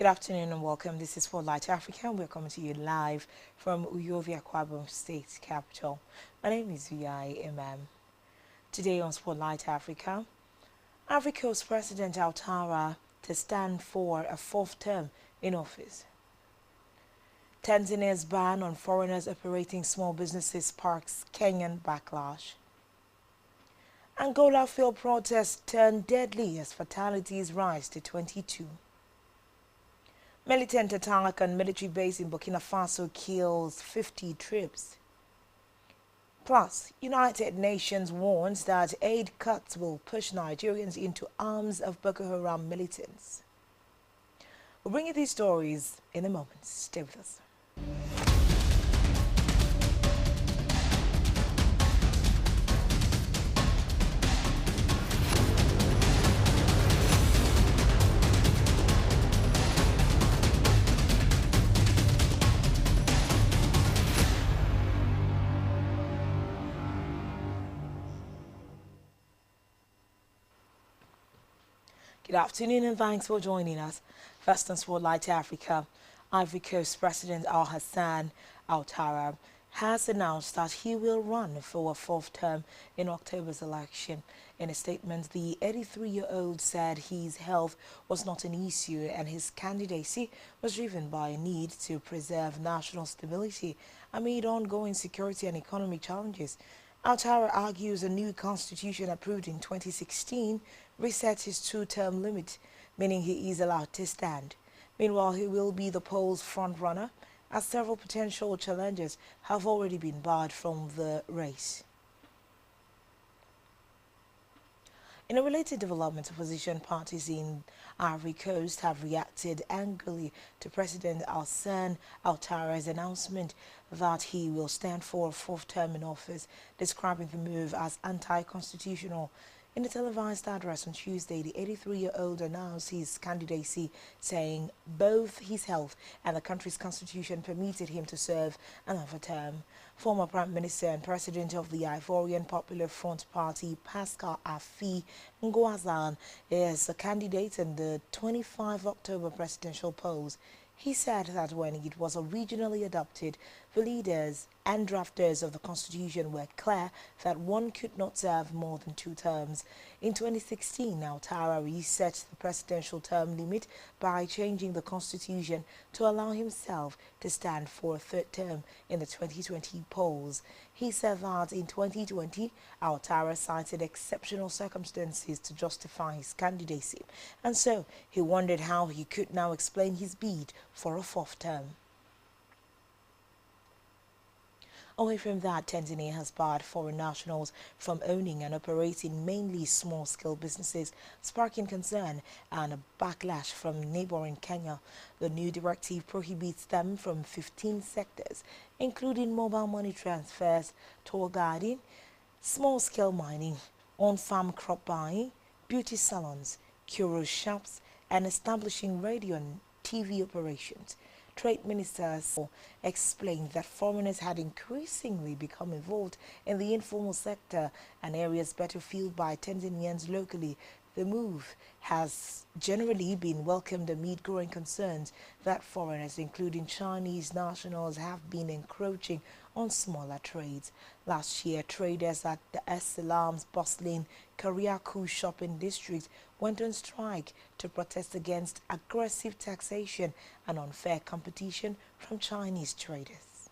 Good afternoon and welcome. This is Spotlight Africa. We're coming to you live from Uyovia, Kwabon State capital. My name is Vi Imam. Today on Spotlight Africa, Ivory Coast President Ouattara to stand for a fourth term in office. Tanzania's ban on foreigners operating small businesses sparks Kenyan backlash. Angola field protests turn deadly as fatalities rise to 22. Militant attack on military base in Burkina Faso kills 50 troops. Plus, United Nations warns that aid cuts will push Nigerians into arms of Boko Haram militants. We'll bring you these stories in a moment. Stay with us. Good afternoon and thanks for joining us. First on Spotlight Africa, Ivory Coast President Al-Hassan Ouattara has announced that he will run for a fourth term in October's election. In a statement, the 83-year-old said his health was not an issue and his candidacy was driven by a need to preserve national stability amid ongoing security and economic challenges. Ouattara argues a new constitution approved in 2016 resets his two-term limit, meaning he is allowed to stand. Meanwhile, he will be the poll's front-runner, as several potential challengers have already been barred from the race. In a related development, opposition parties in Ivory Coast have reacted angrily to President Alassane Ouattara's announcement that he will stand for a fourth term in office, describing the move as anti-constitutional. In a televised address on Tuesday, the 83-year-old announced his candidacy, saying both his health and the country's constitution permitted him to serve another term. Former Prime Minister and President of the Ivorian Popular Front Party, Pascal Affi N'Guazan, is a candidate in the 25 October presidential polls. He said that when it was originally adopted, the leaders and drafters of the Constitution were clear that one could not serve more than two terms. In 2016, Ouattara reset the presidential term limit by changing the Constitution to allow himself to stand for a third term in the 2020 polls. He said that in 2020, Ouattara cited exceptional circumstances to justify his candidacy, and so he wondered how he could now explain his bid for a fourth term. Away from that, Tanzania has barred foreign nationals from owning and operating mainly small-scale businesses, sparking concern and a backlash from neighboring Kenya. The new directive prohibits them from 15 sectors, including mobile money transfers, tour guiding, small-scale mining, on-farm crop buying, beauty salons, curio shops, and establishing radio and TV operations. Trade ministers explained that foreigners had increasingly become involved in the informal sector and areas better filled by Tanzanians locally. The move has generally been welcomed amid growing concerns that foreigners, including Chinese nationals, have been encroaching on smaller trades. Last year, traders at the Es Salam's bustling Kariakou shopping district went on strike to protest against aggressive taxation and unfair competition from Chinese traders.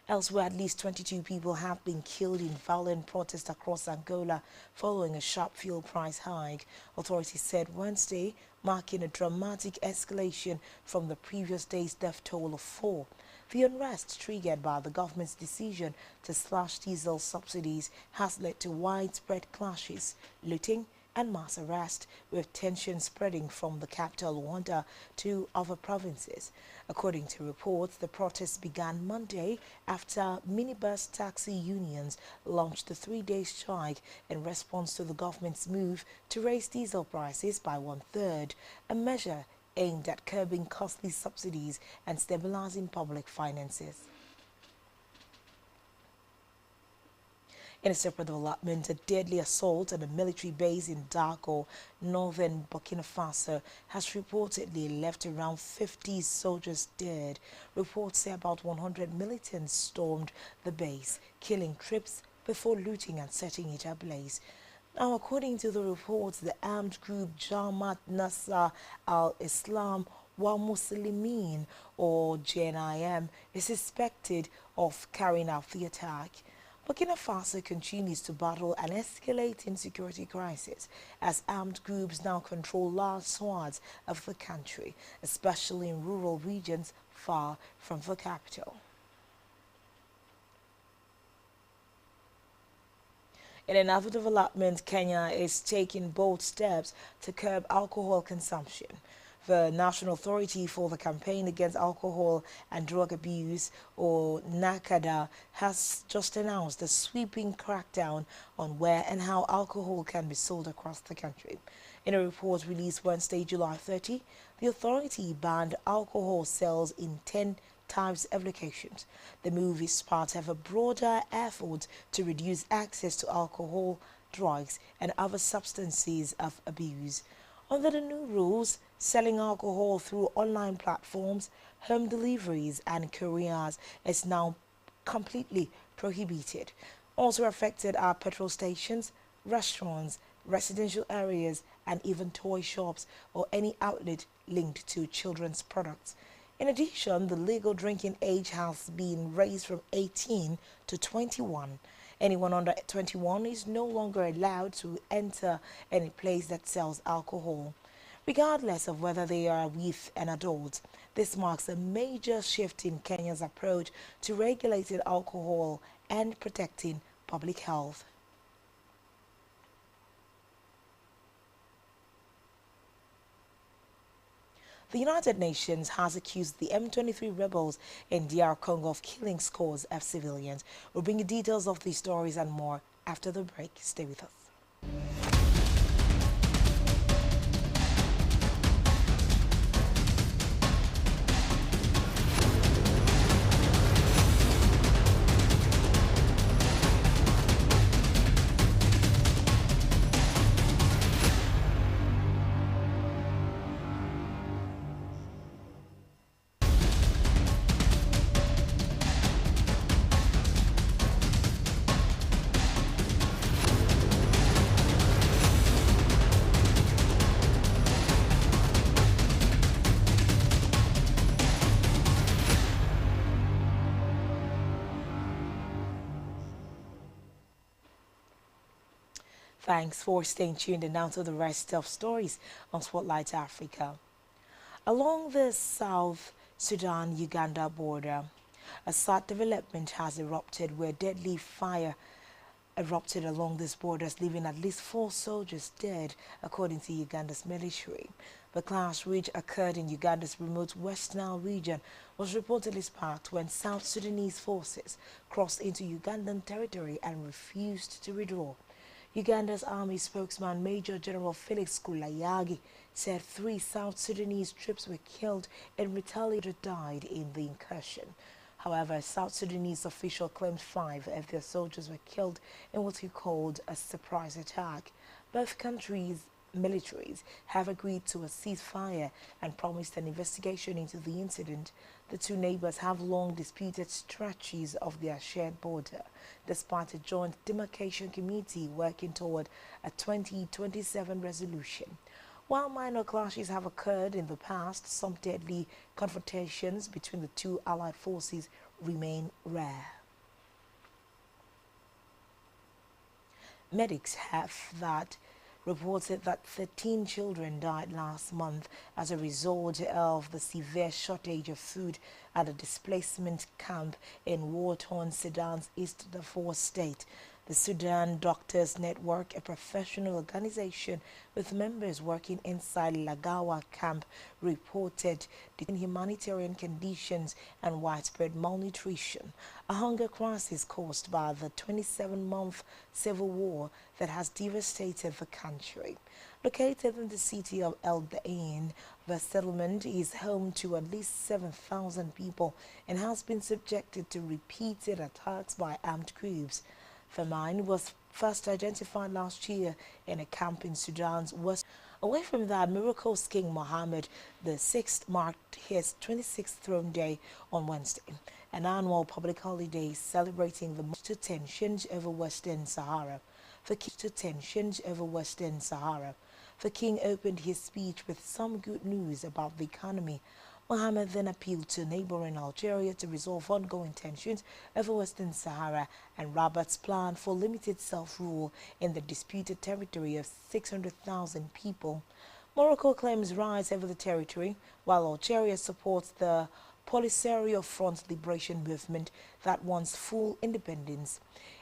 Elsewhere, at least 22 people have been killed in violent protests across Angola following a sharp fuel price hike, authorities said Wednesday, marking a dramatic escalation from the previous day's death toll of 4. The unrest triggered by the government's decision to slash diesel subsidies has led to widespread clashes, looting, and mass arrest, with tension spreading from the capital Luanda to other provinces. According to reports, the protests began Monday after minibus taxi unions launched a 3-day strike in response to the government's move to raise diesel prices by 1/3, a measure aimed at curbing costly subsidies and stabilizing public finances. In a separate development, a deadly assault at a military base in Dago, northern Burkina Faso, has reportedly left around 50 soldiers dead. Reports say about 100 militants stormed the base, killing troops before looting and setting it ablaze. Now, according to the reports, the armed group Jamaat Nasser al-Islam wal Muslimin, or JNIM, is suspected of carrying out the attack. Burkina Faso continues to battle an escalating security crisis as armed groups now control large swaths of the country, especially in rural regions far from the capital. In another development, Kenya is taking bold steps to curb alcohol consumption. The National Authority for the Campaign Against Alcohol and Drug Abuse, or NACADA, has just announced a sweeping crackdown on where and how alcohol can be sold across the country. In a report released Wednesday, July 30, the authority banned alcohol sales in 10 types of locations. The move is part of a broader effort to reduce access to alcohol, drugs, and other substances of abuse. Under the new rules, selling alcohol through online platforms, home deliveries, and couriers is now completely prohibited. Also affected are petrol stations, restaurants, residential areas, and even toy shops or any outlet linked to children's products. In addition, the legal drinking age has been raised from 18 to 21. Anyone under 21 is no longer allowed to enter any place that sells alcohol, regardless of whether they are with an adult. This marks a major shift in Kenya's approach to regulating alcohol and protecting public health. The United Nations has accused the M23 rebels in DR Congo of killing scores of civilians. We'll bring you details of these stories and more after the break. Stay with us. Thanks for staying tuned, and now to the rest of stories on Spotlight Africa. Along the South Sudan-Uganda border, a sad development has erupted where deadly fire erupted along these borders, leaving at least 4 soldiers dead, according to Uganda's military. The clash, which occurred in Uganda's remote West Nile region, was reportedly sparked when South Sudanese forces crossed into Ugandan territory and refused to withdraw. Uganda's army spokesman Major General Felix Kulayagi said 3 South Sudanese troops were killed and retaliators died in the incursion. However, a South Sudanese official claimed 5 of their soldiers were killed in what he called a surprise attack. Both countries' militaries have agreed to a ceasefire and promised an investigation into the incident. The 2 neighbors have long disputed stretches of their shared border, despite a joint demarcation committee working toward a 2027 resolution. While minor clashes have occurred in the past, some deadly confrontations between the 2 allied forces remain rare. Medics have reported that 13 children died last month as a result of the severe shortage of food at a displacement camp in war-torn Sudan's East Darfur state. The Sudan Doctors Network, a professional organization with members working inside Lagawa camp, reported the humanitarian conditions and widespread malnutrition, a hunger crisis caused by the 27-month civil war that has devastated the country. Located in the city of El Dain, the settlement is home to at least 7,000 people and has been subjected to repeated attacks by armed groups. Famine was first identified last year in a camp in Sudan's west. Away from that, Morocco's King Mohammed VI marked his 26th throne day on Wednesday, an annual public holiday celebrating the to tensions over Western Sahara. The king opened his speech with some good news about the economy. Mohammed then appealed to neighboring Algeria to resolve ongoing tensions over Western Sahara and Rabat's plan for limited self-rule in the disputed territory of 600,000 people. Morocco claims rights over the territory, while Algeria supports the Polisario Front Liberation Movement that wants full independence.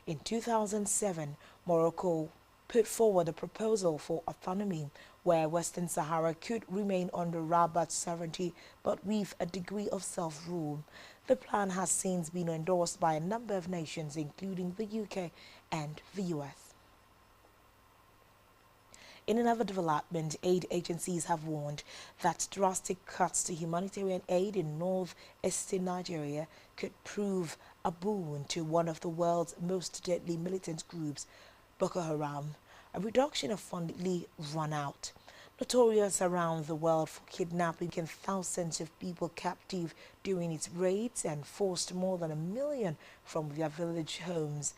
In 2007, Morocco put forward a proposal for autonomy where Western Sahara could remain under Rabat's sovereignty but with a degree of self-rule. The plan has since been endorsed by a number of nations including the UK and the US. In another development, aid agencies have warned that drastic cuts to humanitarian aid in northeastern Nigeria could prove a boon to one of the world's most deadly militant groups, Boko Haram. A reduction of funding run out. Notorious around the world for kidnapping thousands of people captive during its raids and forced more than 1 million from their village homes.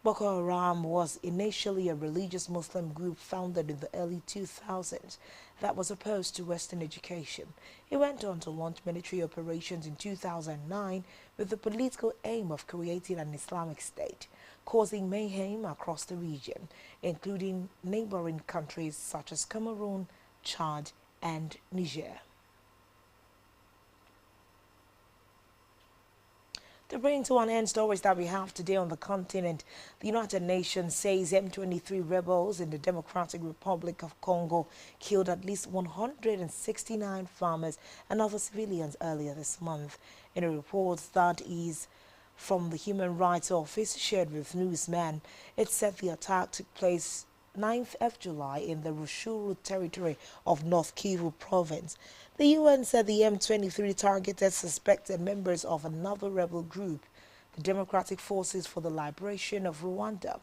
Boko Haram was initially a religious Muslim group founded in the early 2000s that was opposed to Western education. It went on to launch military operations in 2009 with the political aim of creating an Islamic state, causing mayhem across the region, including neighboring countries such as Cameroon, Chad, and Niger. To bring to an end stories that we have today on the continent, the United Nations says M23 rebels in the Democratic Republic of Congo killed at least 169 farmers and other civilians earlier this month. In a report that is from the Human Rights Office shared with newsmen, it said the attack took place 9th of July in the Rushuru territory of North Kivu province. The UN said the M23 targeted suspected members of another rebel group, the Democratic Forces for the Liberation of Rwanda.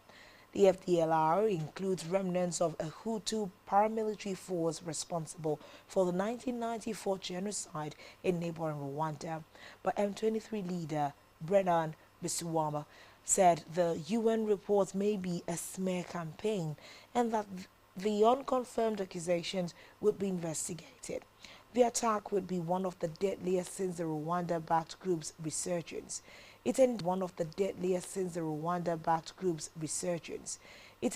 The FDLR includes remnants of a Hutu paramilitary force responsible for the 1994 genocide in neighboring Rwanda. But M23 leader Brennan Bisuwama said the UN reports may be a smear campaign and that the unconfirmed accusations would be investigated. The attack would be one of the deadliest since the Rwanda-backed group's resurgence. It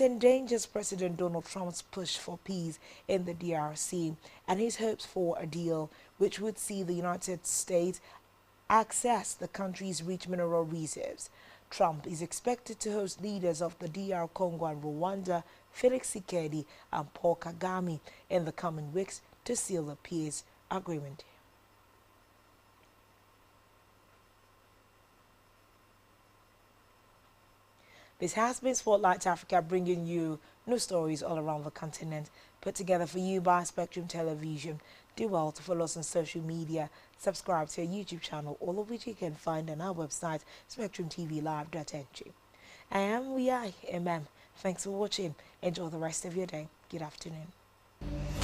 endangers President Donald Trump's push for peace in the DRC and his hopes for a deal which would see the United States access the country's rich mineral reserves. Trump is expected to host leaders of the DR Congo and Rwanda, Felix Tshisekedi and Paul Kagame, in the coming weeks to seal the peace agreement. This has been Spotlight Africa, bringing you news stories all around the continent, put together for you by Spectrum Television. Do well to follow us on social media, subscribe to our YouTube channel, all of which you can find on our website, spectrumtvlive.ng. I am MM. Thanks for watching. Enjoy the rest of your day. Good afternoon.